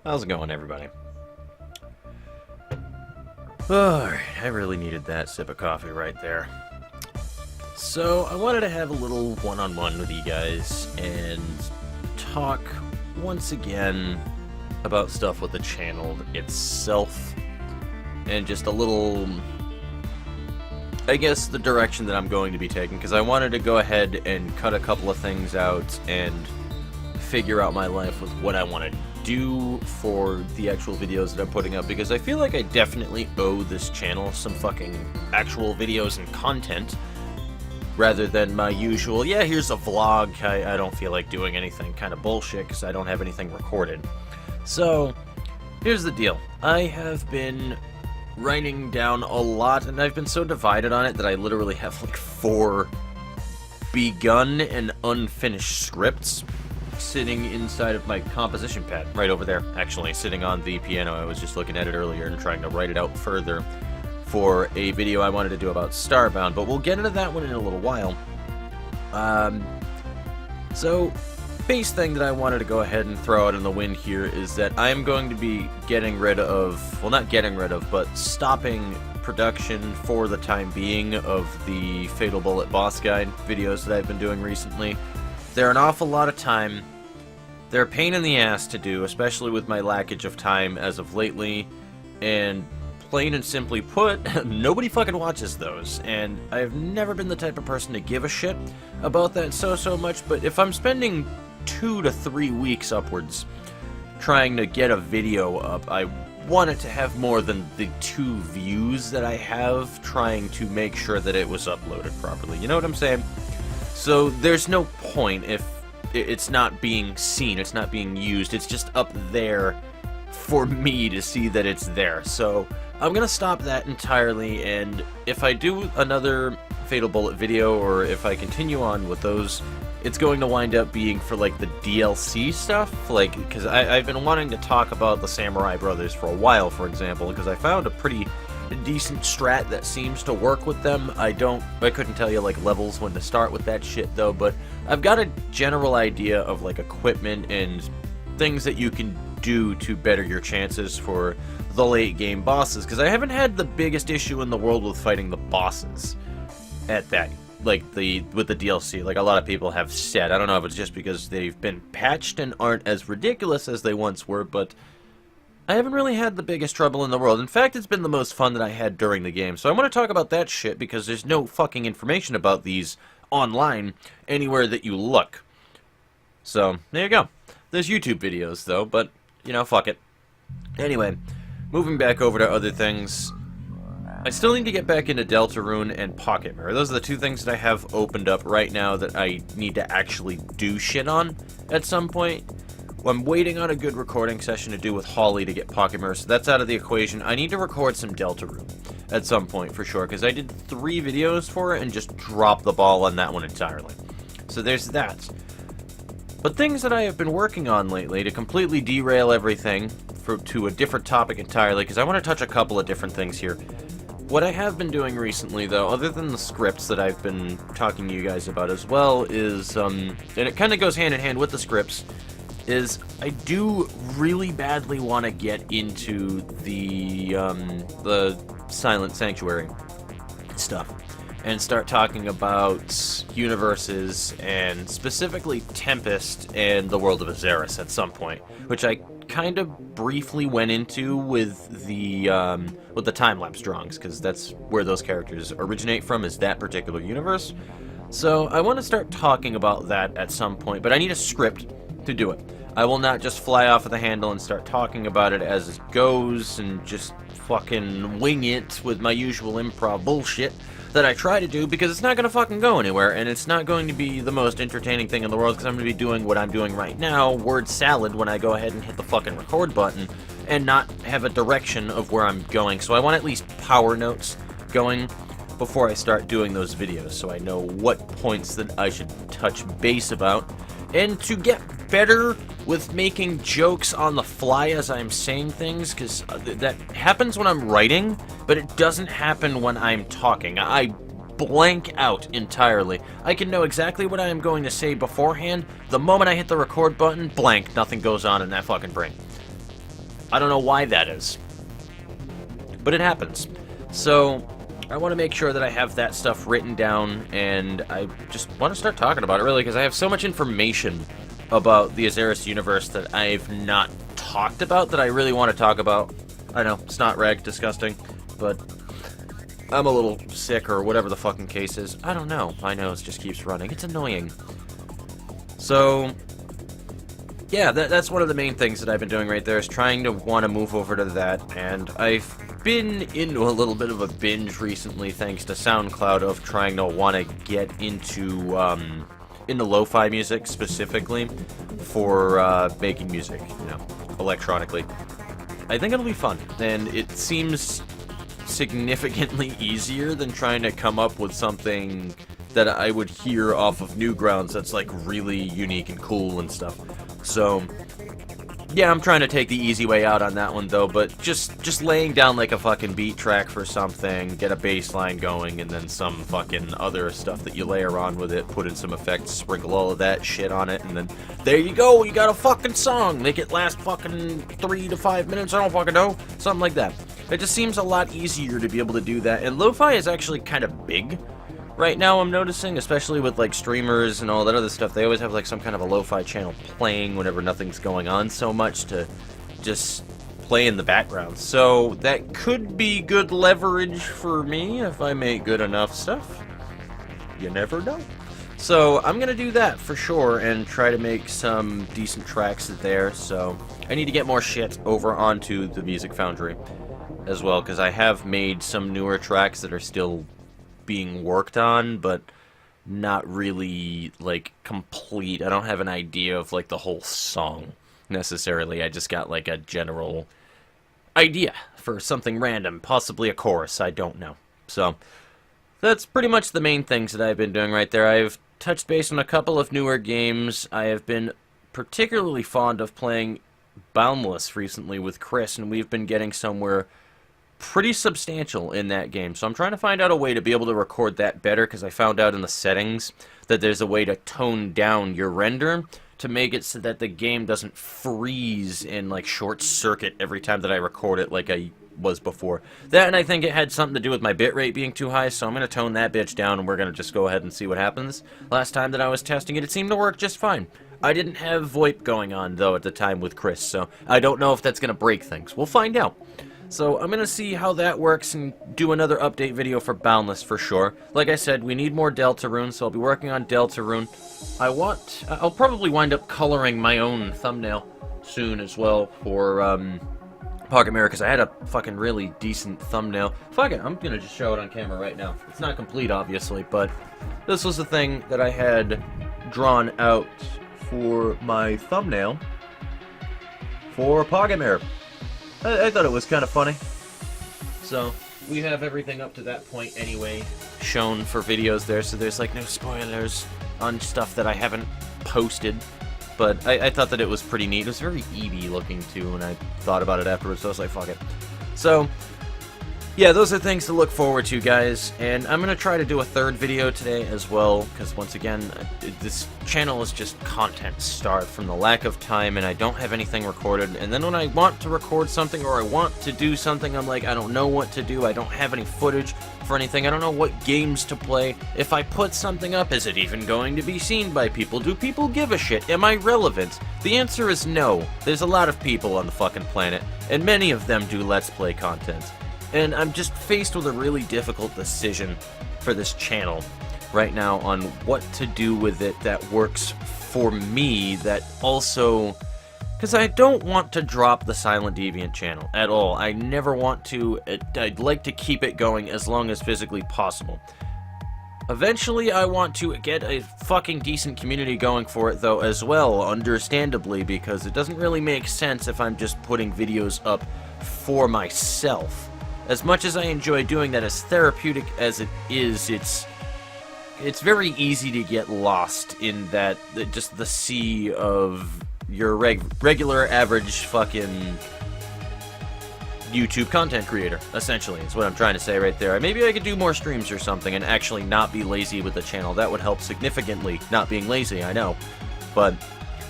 How's it going, everybody? Alright, I really needed that sip of coffee right there. So, I wanted to have a little one-on-one with you guys and talk once again about stuff with the channel itself and just a little, I guess, the direction that I'm going to be taking, because I wanted to go ahead and cut a couple of things out and figure out my life with what I want to do for the actual videos that I'm putting up, because I feel like I definitely owe this channel some fucking actual videos and content, rather than my usual, yeah, here's a vlog, I don't feel like doing anything kind of bullshit, because I don't have anything recorded. So, here's the deal. I have been writing down a lot, and I've been so divided on it that I literally have like 4 begun and unfinished scripts sitting inside of my composition pad, right over there, actually, sitting on the piano. I was just looking at it earlier and trying to write it out further for a video I wanted to do about Starbound, but we'll get into that one in a little while. So, base thing that I wanted to go ahead and throw out in the wind here is that I'm going to be getting rid of, well, not getting rid of, but stopping production for the time being of the Fatal Bullet Boss Guide videos that I've been doing recently. They're an awful lot of time. They're a pain in the ass to do, especially with my lackage of time as of lately, and plain and simply put, nobody fucking watches those, and I've never been the type of person to give a shit about that so much, but if I'm spending 2 to 3 weeks upwards trying to get a video up, I want it to have more than the 2 views that I have trying to make sure that it was uploaded properly. You know what I'm saying? So there's no point if it's not being seen, it's not being used, it's just up there for me to see that it's there. So I'm gonna stop that entirely, and if I do another Fatal Bullet video, or if I continue on with those, it's going to wind up being for like the DLC stuff, like, because I've been wanting to talk about the Samurai Brothers for a while, for example, because I found a pretty decent strat that seems to work with them. I couldn't tell you like levels when to start with that shit though, but I've got a general idea of like equipment and things that you can do to better your chances for the late game bosses, because I haven't had the biggest issue in the world with fighting the bosses at that, like with the DLC, like a lot of people have said. I don't know if it's just because they've been patched and aren't as ridiculous as they once were, but I haven't really had the biggest trouble in the world. In fact, it's been the most fun that I had during the game. So I want to talk about that shit, because there's no fucking information about these online anywhere that you look. So, there you go. There's YouTube videos, though, but, you know, fuck it. Anyway, moving back over to other things, I still need to get back into Deltarune and Pocket Mirror. Those are the 2 things that I have opened up right now that I need to actually do shit on at some point. I'm waiting on a good recording session to do with Holly to get Pocket Mirror, so that's out of the equation. I need to record some Deltarune at some point for sure, because I did 3 videos for it and just dropped the ball on that one entirely. So there's that. But things that I have been working on lately to completely derail everything to a different topic entirely, because I want to touch a couple of different things here. What I have been doing recently, though, other than the scripts that I've been talking to you guys about as well, is, and it kind of goes hand in hand with the scripts, is I do really badly want to get into the Silent Sanctuary stuff and start talking about universes, and specifically Tempest and the world of Azeris at some point, which I kind of briefly went into with the time-lapse drawings, because that's where those characters originate from, is that particular universe. So I want to start talking about that at some point, but I need a script to do it. I will not just fly off of the handle and start talking about it as it goes and just fucking wing it with my usual improv bullshit that I try to do, because it's not going to fucking go anywhere, and it's not going to be the most entertaining thing in the world, because I'm going to be doing what I'm doing right now, word salad, when I go ahead and hit the fucking record button, and not have a direction of where I'm going. So I want at least power notes going before I start doing those videos, so I know what points that I should touch base about, and to get better with making jokes on the fly as I'm saying things, because that happens when I'm writing, but it doesn't happen when I'm talking. I blank out entirely. I can know exactly what I am going to say beforehand. The moment I hit the record button, blank, nothing goes on in that fucking brain. I don't know why that is, but it happens. So I want to make sure that I have that stuff written down, and I just want to start talking about it, really, because I have so much information about the Azeris universe that I've not talked about that I really want to talk about. I know, it's not rag disgusting, but I'm a little sick or whatever the fucking case is. I don't know. My nose just keeps running. It's annoying. So, yeah, that's one of the main things that I've been doing right there, is trying to want to move over to that, and I've been into a little bit of a binge recently thanks to SoundCloud of trying to want to get into lo-fi music specifically for making music, you know, electronically. I think it'll be fun, and it seems significantly easier than trying to come up with something that I would hear off of Newgrounds that's like really unique and cool and stuff. So yeah, I'm trying to take the easy way out on that one though, but just laying down like a fucking beat track for something, get a bass line going, and then some fucking other stuff that you layer on with it, put in some effects, sprinkle all of that shit on it, and then there you go, you got a fucking song. Make it last fucking 3 to 5 minutes, I don't fucking know. Something like that. It just seems a lot easier to be able to do that, and lo-fi is actually kind of big right now, I'm noticing, especially with like streamers and all that other stuff. They always have like some kind of a lo-fi channel playing whenever nothing's going on so much to just play in the background. So that could be good leverage for me if I make good enough stuff. You never know. So I'm gonna do that for sure and try to make some decent tracks there. So I need to get more shit over onto the Music Foundry as well, because I have made some newer tracks that are still being worked on, but not really like complete. I don't have an idea of like the whole song necessarily. I just got like a general idea for something random, possibly a chorus, I don't know. So that's pretty much the main things that I've been doing right there. I've touched base on a couple of newer games. I have been particularly fond of playing Boundless recently with Chris, and we've been getting somewhere pretty substantial in that game. So I'm trying to find out a way to be able to record that better, because I found out in the settings that there's a way to tone down your render to make it so that the game doesn't freeze and like short circuit every time that I record it like I was before. That, and I think it had something to do with my bitrate being too high, so I'm going to tone that bitch down and we're going to just go ahead and see what happens. Last time that I was testing it, it seemed to work just fine. I didn't have VoIP going on though at the time with Chris, so I don't know if that's going to break things. We'll find out. So I'm going to see how that works and do another update video for Boundless for sure. Like I said, we need more Deltarune, so I'll be working on Deltarune. I'll probably wind up coloring my own thumbnail soon as well for Pocket Mirror, because I had a fucking really decent thumbnail. Fuck it, I'm going to just show it on camera right now. It's not complete, obviously, but this was the thing that I had drawn out for my thumbnail for Pocket Mirror. I thought it was kind of funny. So, we have everything up to that point anyway shown for videos there, so there's like no spoilers on stuff that I haven't posted. But I thought that it was pretty neat. It was very Eevee looking too, and I thought about it afterwards, so I was like, fuck it. So, yeah, those are things to look forward to, guys. And I'm going to try to do a third video today as well, because once again, this channel is just content starved from the lack of time, and I don't have anything recorded. And then when I want to record something or I want to do something, I'm like, I don't know what to do. I don't have any footage for anything. I don't know what games to play. If I put something up, is it even going to be seen by people? Do people give a shit? Am I relevant? The answer is no. There's a lot of people on the fucking planet, and many of them do Let's Play content. And I'm just faced with a really difficult decision for this channel right now on what to do with it that works for me, that also... Because I don't want to drop the Silent Deviant channel at all. I never want to. I'd like to keep it going as long as physically possible. Eventually, I want to get a fucking decent community going for it, though, as well, understandably, because it doesn't really make sense if I'm just putting videos up for myself. As much as I enjoy doing that, as therapeutic as it is, it's very easy to get lost in that, just the sea of your regular, average, fucking YouTube content creator, essentially, is what I'm trying to say right there. Maybe I could do more streams or something and actually not be lazy with the channel. That would help significantly, not being lazy, I know. But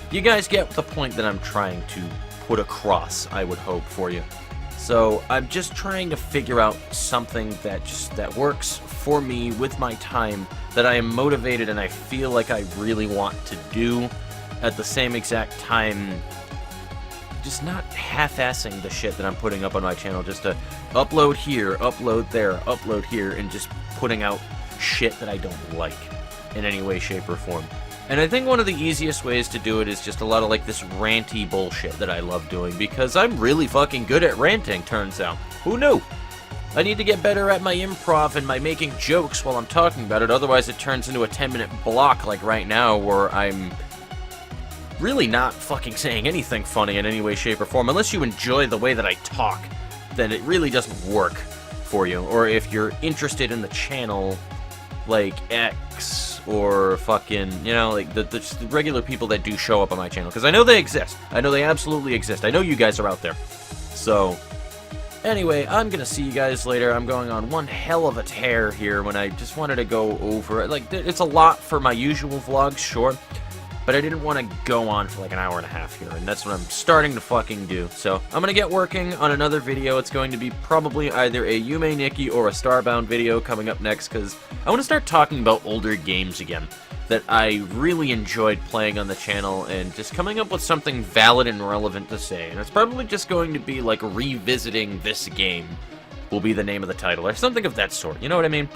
you guys get the point that I'm trying to put across, I would hope, for you. So I'm just trying to figure out something that works for me with my time, that I am motivated and I feel like I really want to do, at the same exact time just not half-assing the shit that I'm putting up on my channel, just to upload here, upload there, upload here, and just putting out shit that I don't like in any way, shape, or form. And I think one of the easiest ways to do it is just a lot of, like, this ranty bullshit that I love doing, because I'm really fucking good at ranting, turns out. Who knew? I need to get better at my improv and my making jokes while I'm talking about it, otherwise it turns into a 10-minute block like right now, where I'm really not fucking saying anything funny in any way, shape, or form. Unless you enjoy the way that I talk, then it really doesn't work for you. Or if you're interested in the channel, like X, or fucking, you know, like the regular people that do show up on my channel, because I know they exist. I know they absolutely exist. I know you guys are out there. So, anyway, I'm gonna see you guys later. I'm going on one hell of a tear here when I just wanted to go over it. Like, it's a lot for my usual vlogs, sure, but I didn't want to go on for like an hour and a half here, and that's what I'm starting to fucking do. So, I'm gonna get working on another video. It's going to be probably either a Yume Nikki or a Starbound video coming up next, because I want to start talking about older games again that I really enjoyed playing on the channel, and just coming up with something valid and relevant to say. And it's probably just going to be like revisiting this game will be the name of the title, or something of that sort, you know what I mean?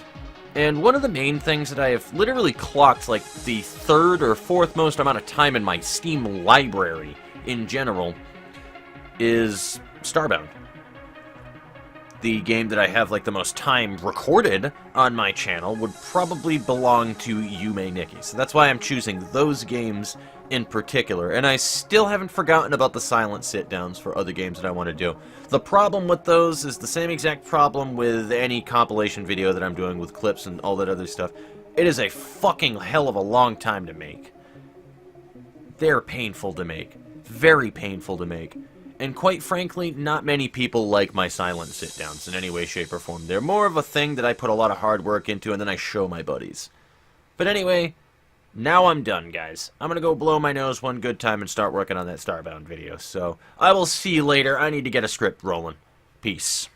And one of the main things that I have literally clocked, like, the third or fourth most amount of time in my Steam library in general is Starbound. The game that I have, like, the most time recorded on my channel would probably belong to Yume Nikki. So that's why I'm choosing those games in particular. And I still haven't forgotten about the silent sit-downs for other games that I want to do. The problem with those is the same exact problem with any compilation video that I'm doing with clips and all that other stuff. It is a fucking hell of a long time to make. They're painful to make. Very painful to make. And quite frankly, not many people like my silent sit-downs in any way, shape, or form. They're more of a thing that I put a lot of hard work into and then I show my buddies. But anyway, now I'm done, guys. I'm gonna go blow my nose one good time and start working on that Starbound video. So, I will see you later. I need to get a script rolling. Peace.